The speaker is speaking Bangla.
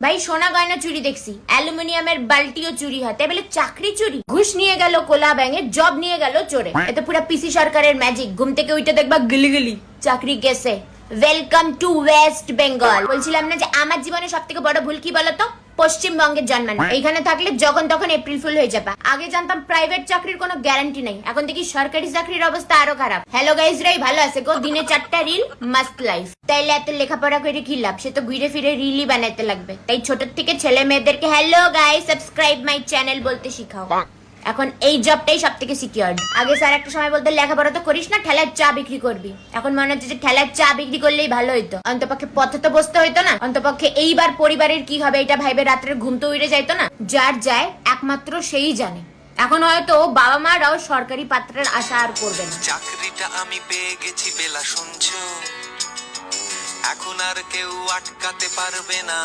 ভাই সোনা গয়না চুরি দেখছি, অ্যালুমিনিয়ামের বালতিও চুরি হয়, তাই বলে চাকরি চুরি? ঘুষ নিয়ে গেল কোলা ব্যাঙে, জব নিয়ে গেল চোরে। এত পুরা পিসি সরকারের ম্যাজিক। ঘুম থেকে উঠে দেখবা গিলি গিলি চাকরি গেছে। Welcome to West Bengal. বলছিলাম না যে আমার জীবনে সব থেকে বড় ভুল কি বলতো? পশ্চিমবঙ্গের জন্মানো। এইখানে থাকলে যখন তখন এপ্রিল ফুল হয়ে যাবে। আগে জানতাম প্রাইভেট চাকরির কোনো গ্যারান্টি নাই, এখন দেখি সরকারি চাকরির অবস্থা আরো খারাপ। হ্যালো গাইস, রাই ভালো আছে গো? দিনে 4টা রিল, মাস্ট লাইফ। তাইলে এত লেখাপড়া করে কি লাভ? সে তো ঘুরে ফিরে রিলই বানাতে লাগবে। তাই ছোট থেকে ছেলে মেয়েদেরকে hello guys, subscribe my channel বলতে শিখাও। এখন এই জবটাই সব থেকে সিকিউরড। আগে স্যার একটা সময় বলতো লেখাপড়া তো করিস না, ঠেলার চা বিক্রি করবি। এখন মনে হচ্ছে যে ঠেলার চা বিক্রি করলেই ভালো হইতো, অন্তপক্ষে পথে তো বসতে হইতো না। অন্তপক্ষে এইবার পরিবারের কি হবে এটা ভাইবে রাত্রে ঘুম তো উড়ে যাইতো না। যার যায় একমাত্র সেই জানে। এখন হয়তো বাবা মারাও সরকারি পাত্রের আশা আর করবে না। চাকরিটা আমি পেয়ে গেছি বেলা, শুনছো? এখন আর কেউ আটকাতে পারবে না।